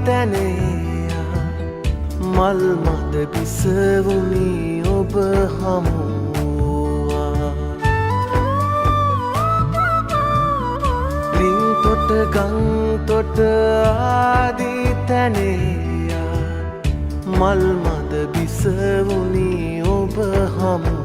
තැනේයා මල් මද බිසවුනි ඔබ හමුවා ලින් තොට ගං තොට ආදී තැනේයා මල් මද බිසවුනි ඔබ හමුවා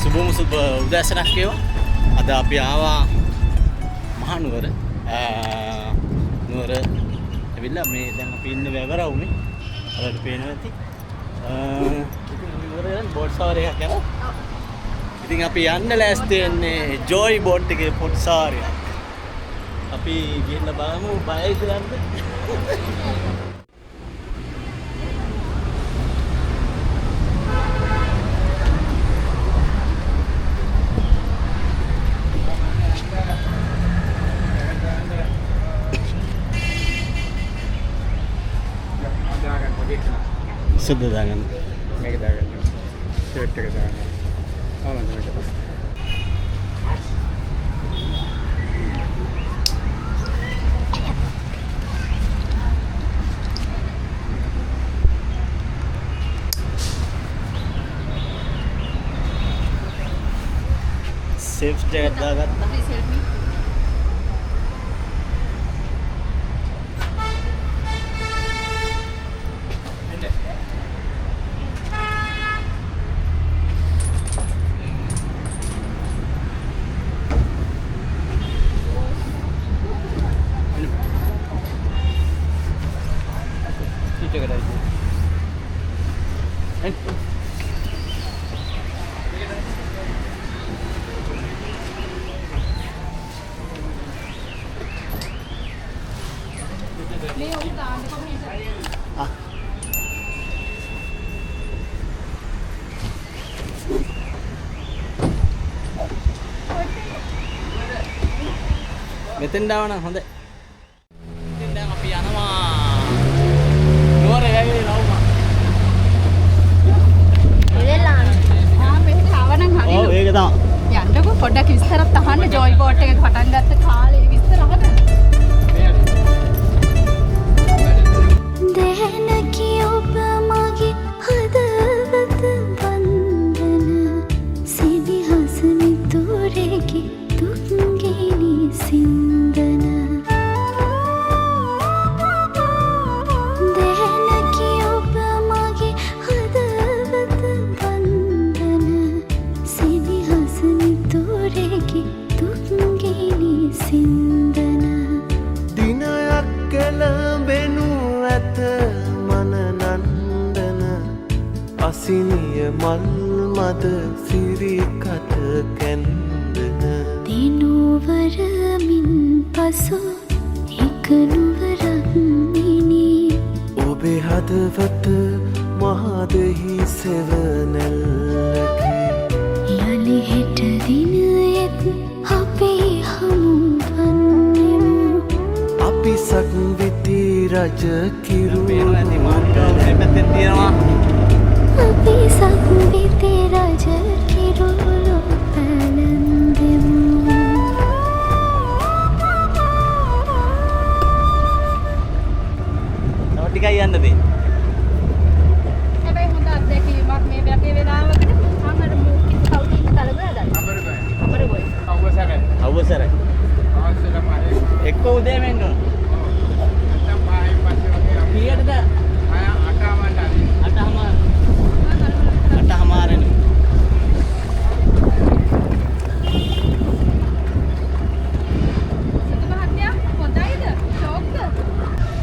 සුබම සුබ උදෑසනක් වේවා. අද අපි ආවා මහනුවර. නුවර ඇවිල්ලා මේ දැන් අපි ඉන්නේ වැවරවුනේ. ඔයාලට පේනවා ඇති. ඉතින් නුවර බෝට් සවාරි එකක් යනවා. ඉතින් අපි යන්න ලෑස්ති වෙන්නේ ජෝයි බෝට් එකේ පොඩ් සවාරියක්. අපි ගිහින් බලමු බයයිද යන්න. සුද්ධ දාගන්න මේක දාගන්න ෂර්ට් එක දාගන්න ආවද මේක සේෆ්ටි එක දාගත්තා මෙතෙන් දාවනම් හොඳයි. ඉතින් දැන් අපි යනවා නුවර යන්නේ නවුමා. එදෙලා මෙතන ආවනම් හරියලු. ඔව් ඒක තමයි. යන්නකො පොඩ්ඩක් විස්තරත් අහන්න ජෝයි බෝට් එක පටන් ගත්ත කාලේ විස්තර අහන්න. දෙහන කියොබ මගේ හදවත වන්දන සිදිහස මිතුරෙකි දුක්ගිනි සින්දන දෙහන කියොබ මගේ හදවත වන්දන සිදිහස මිතුරෙකි දුක්ගිනි සින්දන දිනයක් කැළඹෙනු ඇත මන නන්දන අසිනිය මල් මද සිරිකත කැන්දන දිනුවරමින් පසු එක නුවරක් නිනී ඔබේ හදවත මහදෙහි සෙවනැල්ලකි යළි හෙට දිනයෙත් අපේ හමුවන්නෙමු අපි සක්විති රජ කිරු ඇති මාර්ගාව මේ පැත්තෙන් තියෙනවා. අපි සක්විති රජ කිරුළු පැලඳෙමු තව ටිකයි යන්න දෙන්න. හැබැයි හොඳ අත්දැකීමක් මේ වගේ වෙලාවකට අමර මුක්කි කවුරුත් කලබල ගන්න. අපරගොයි. අවසරයි. එක්ක උදේ වෙන්න ඕන. කීයටද? 8:00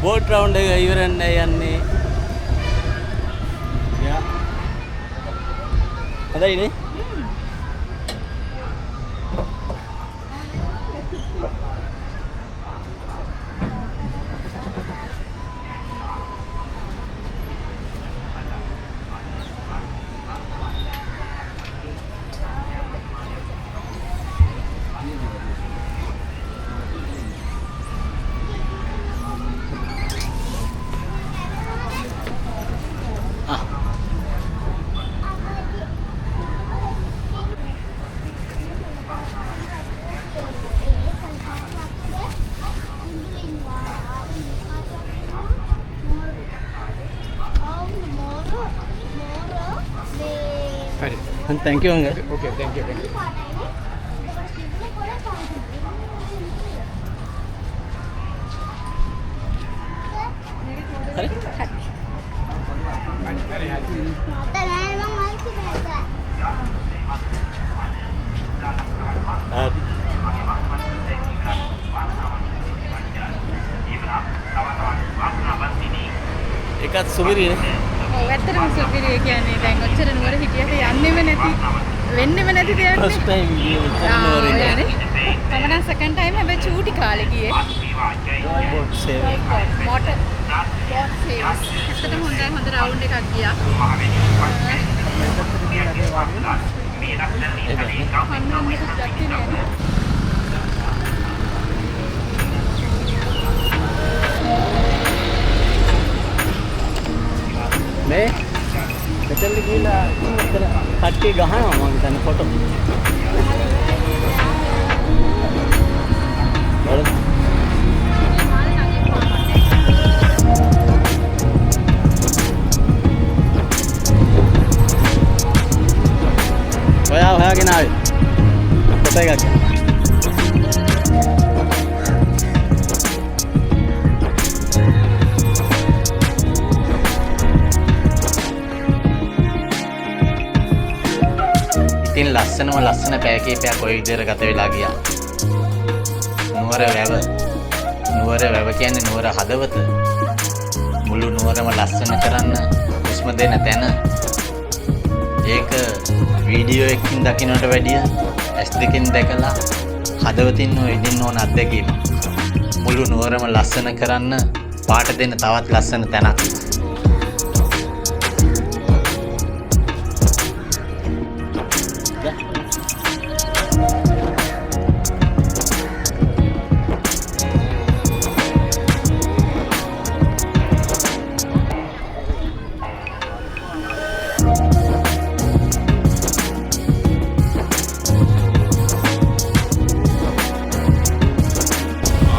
බෝට් රවුන්ඩ් එක ඉවරන්න යන්නේ. යා. හොඳයිනේ. හරි. thank you අංග. ඕකේ thank you. හරි. එකත් සුවිරිනේ. ඔව් ඇත්තටම සුපිරිය කියන්නේ දැන් ඔච්චර නුවර හිටියට යන්නෙම නැති වෙන්නෙම නැති දෙයක් first time ගියේ නුවර ඉඳන්. තමන සෙකන්ඩ් ටයිම් හැබැයි චූටි කාලේ ගියේ boat save. මොටර් බෝට් සේවස් ඇත්තටම හොඳ රවුන්ඩ් එකක් ගියා මේ මෙතන ගිහලා මෙතන කට්ටිය ගහනවා මම හිතන්නේ ෆොටෝ. බලන්න. ඔයා හොයාගෙන ආවේ. ෆොටෝ එකක්. ඉතින් ලස්සන පැය කිහිපයක් ওই විදිහට ගත වෙලා ගියා. නුවර වැව කියන්නේ නුවර හදවත. මුළු නුවරම ලස්සන කරන්න උස්ම දෙන තැන. ඒක වීඩියෝ එකකින් දකින්නට වැඩිය ඇස් දෙකෙන් දැකලා හදවතින් විඳින්න ඕන අත්දැකීම. මුළු නුවරම ලස්සන කරන්න පාට දෙන තවත් ලස්සන තැනක්.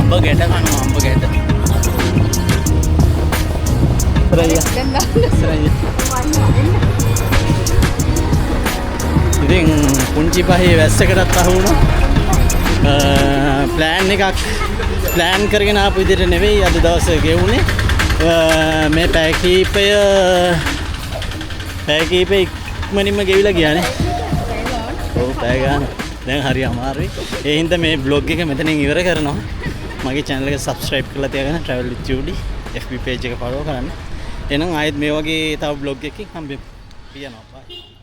අම්බ ගැට කනවා අම්බ ගැට. ඉතින් පුංචි පහේ වැස්සකටත් අහු වුණා. ප්ලෑන් කරගෙන ආපු විදිහට නෙවෙයි අද දවසේ ගෙවුනේ. මේ පැය කීපය ඉක්මනින්ම ගෙවිලා ගියානේ. ඔව් පැය ගන්න. දැන් හරි අමාරුයි. ඒ හින්දා මේ vlog එක මෙතනින් ඉවර කරනවා. මගේ channel එක subscribe කරලා තියාගන්න travel with Judy FB page එක follow කරන්න. එහෙනම් ආයෙත් මේ වගේ තව vlog එකකින් හම්බෙමු. පියනවා. bye.